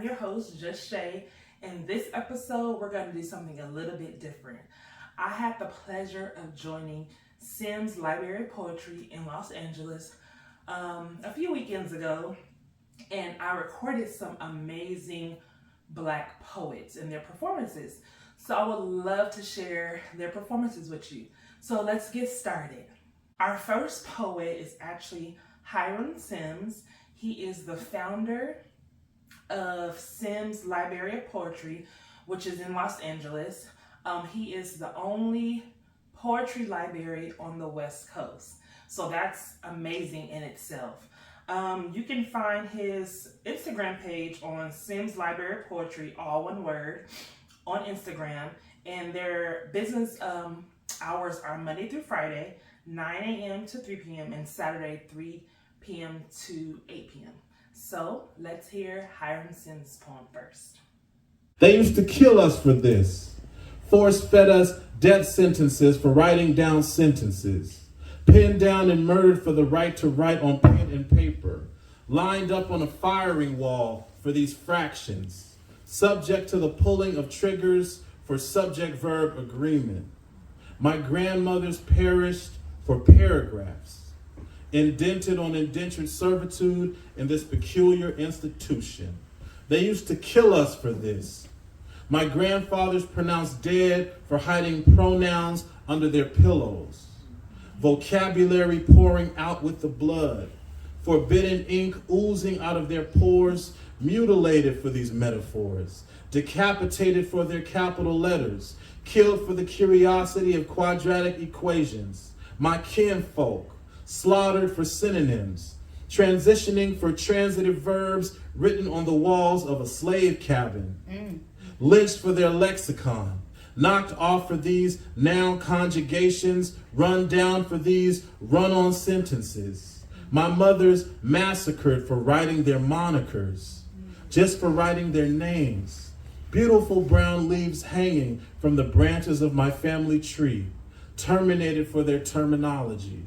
I'm your host, Just Shay. In this episode, we're going to do something a little bit different. I had the pleasure of joining Sims Library of Poetry in Los Angeles a few weekends ago, and I recorded some amazing Black poets and their performances. So I would love to share their performances with you. So let's get started. Our first poet is actually Hiram Sims. He is the founder of Sims Library of Poetry, which is in Los Angeles. He is the only poetry library on the West Coast. So that's amazing in itself. You can find his Instagram page on Sims Library of Poetry, all one word, on Instagram. And their business hours are Monday through Friday, 9 a.m. to 3 p.m. and Saturday, 3 p.m. to 8 p.m. So let's hear Hiram Sims' poem first. They used to kill us for this. Force-fed us death sentences for writing down sentences. Pinned down and murdered for the right to write on pen and paper. Lined up on a firing wall for these fractions. Subject to the pulling of triggers for subject-verb agreement. My grandmothers perished for paragraphs. Indented on indentured servitude in this peculiar institution. They used to kill us for this. My grandfathers pronounced dead for hiding pronouns under their pillows. Vocabulary pouring out with the blood. Forbidden ink oozing out of their pores, mutilated for these metaphors. Decapitated for their capital letters. Killed for the curiosity of quadratic equations. My kinfolk. Slaughtered for synonyms, transitioning for transitive verbs written on the walls of a slave cabin, lynched for their lexicon, knocked off for these noun conjugations, run down for these run-on sentences. My mothers massacred for writing their monikers, just for writing their names. Beautiful brown leaves hanging from the branches of my family tree, terminated for their terminology.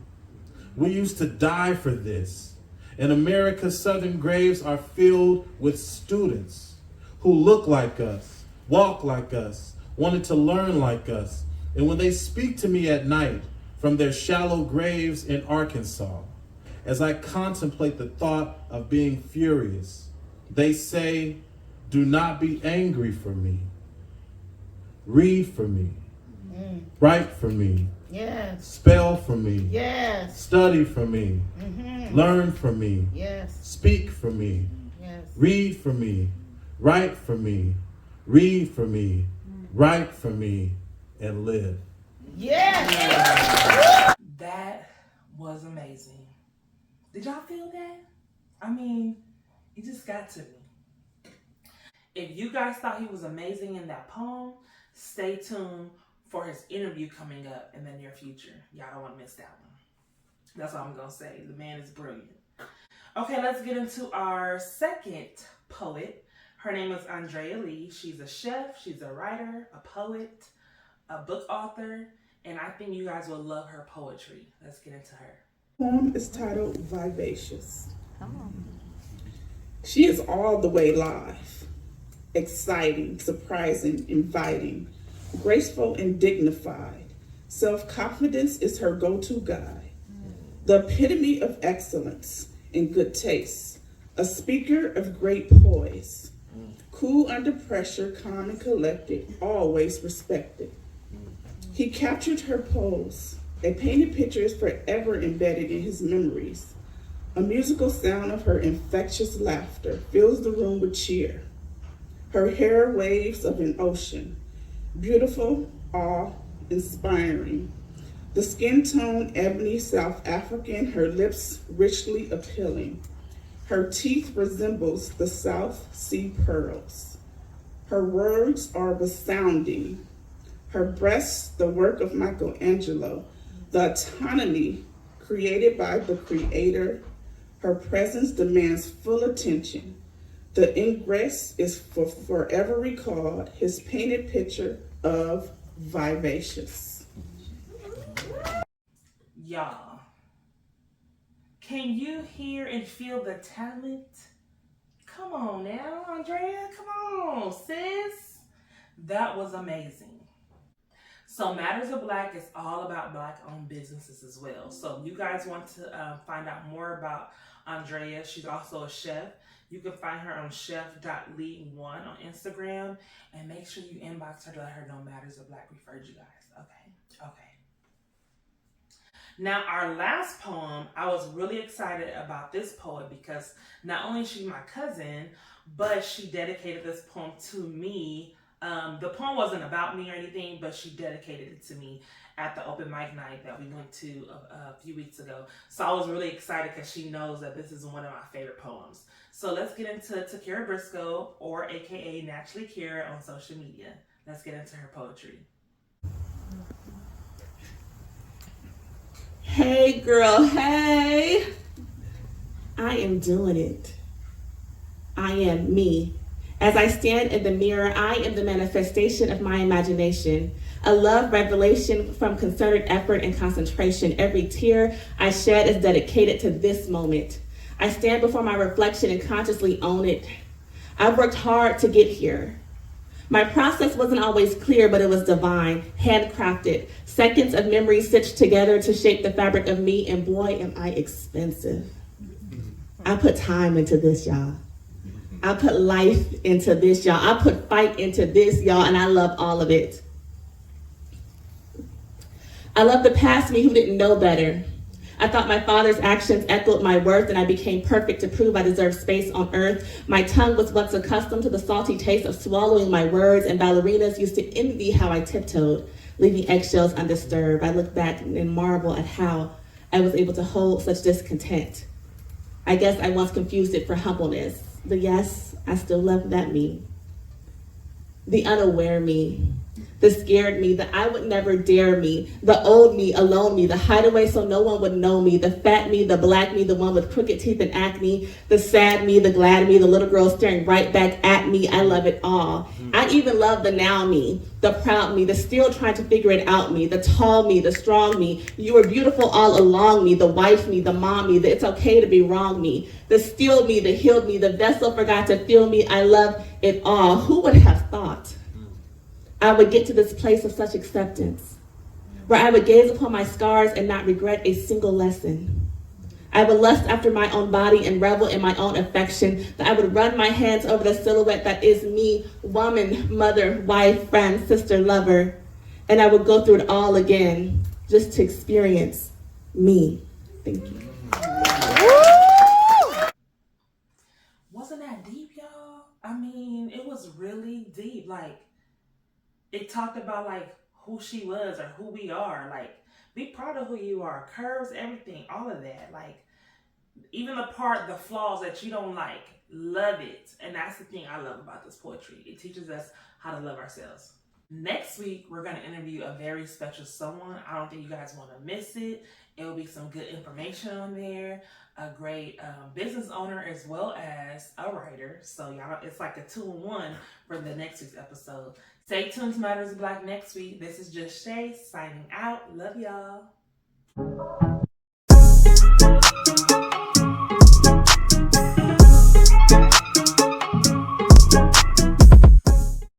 We used to die for this. In America, Southern graves are filled with students who look like us, walk like us, wanted to learn like us. And when they speak to me at night from their shallow graves in Arkansas, as I contemplate the thought of being furious, they say, do not be angry for me. Read for me. Write for me. Yes. Spell for me. Yes. Study for me. Learn for me. Yes. Speak for me. Yes. Read for me. Write for me. Read for me. Write for me. And live. Yes. That was amazing. Did y'all feel that? I mean, it just got to me. If you guys thought he was amazing in that poem, stay tuned for his interview coming up in the near future. Y'all don't want to miss that one. That's all I'm going to say. The man is brilliant. Okay, let's get into our second poet. Her name is Andrea Lee. She's a chef, she's a writer, a poet, a book author, and I think you guys will love her poetry. Let's get into her. The poem is titled Vivacious. She is all the way live, exciting, surprising, inviting, graceful and dignified. Self-confidence is her go-to guide. The epitome of excellence and good taste. A speaker of great poise. Cool under pressure, calm and collected, always respected. He captured her pose. A painted picture is forever embedded in his memories. A musical sound of her infectious laughter fills the room with cheer. Her hair waves of an ocean. Beautiful, awe-inspiring. The skin tone ebony South African, her lips richly appealing. Her teeth resembles the South Sea pearls. Her words are resounding. Her breasts, the work of Michelangelo. The autonomy created by the creator. Her presence demands full attention. The ingress is forever recalled, his painted picture of vivacious. Y'all, can you hear and feel the talent Come on now, Andrea. Come on, sis. That was amazing. So Matters of Black is all about Black-owned businesses as well. So if you guys want to find out more about Andrea, she's also a chef. You can find her on chef.lee1 on Instagram. And make sure you inbox her to let her know Matters of Black referred you guys. Okay. Now, our last poem, I was really excited about this poet because not only is she my cousin, but she dedicated this poem to me. The poem wasn't about me or anything, but she dedicated it to me at the open mic night that we went to a few weeks ago. So I was really excited because she knows that this is one of my favorite poems. So let's get into Tekira Briscoe, or AKA Naturally Kira on social media. Let's get into her poetry. Hey girl, hey. I am doing it. I am me. As I stand in the mirror, I am the manifestation of my imagination. A love revelation from concerted effort and concentration. Every tear I shed is dedicated to this moment. I stand before my reflection and consciously own it. I've worked hard to get here. My process wasn't always clear, but it was divine, handcrafted. Seconds of memory stitched together to shape the fabric of me, and boy, am I expensive. I put time into this, y'all. I put life into this, y'all. I put fight into this, y'all, and I love all of it. I love the past me who didn't know better. I thought my father's actions echoed my worth, and I became perfect to prove I deserved space on earth. My tongue was once accustomed to the salty taste of swallowing my words, and ballerinas used to envy how I tiptoed, leaving eggshells undisturbed. I look back and marvel at how I was able to hold such discontent. I guess I once confused it for humbleness, but yes, I still love that me. The unaware me. The scared me, the I would never dare me, the old me, alone me, the hideaway so no one would know me, the fat me, the black me, the one with crooked teeth and acne, the sad me, the glad me, the little girl staring right back at me. I love it all. I even love the now me, the proud me, the still trying to figure it out me, the tall me, the strong me. You were beautiful all along me, the wife me, the mom me, the it's okay to be wrong me, the still me, the healed me, the vessel forgot to fill me. I love it all. Who would have thought I would get to this place of such acceptance, where I would gaze upon my scars and not regret a single lesson. I would lust after my own body and revel in my own affection, that I would run my hands over the silhouette that is me, woman, mother, wife, friend, sister, lover, and I would go through it all again just to experience me. Thank you. Wasn't that deep, y'all? I mean, it was really deep. Like, it talked about like who she was or who we are. Like, be proud of who you are. Curves, everything, all of that. Like, even the flaws that you don't like, love it. And that's the thing I love about this poetry. It teaches us how to love ourselves. Next week, we're going to interview a very special someone. I don't think you guys want to miss it. It will be some good information on there. A great business owner as well as a writer. So y'all, it's like a 2-in-1 for the next week's episode. Stay tuned to Matters of Black next week. This is Just Shay signing out. Love y'all.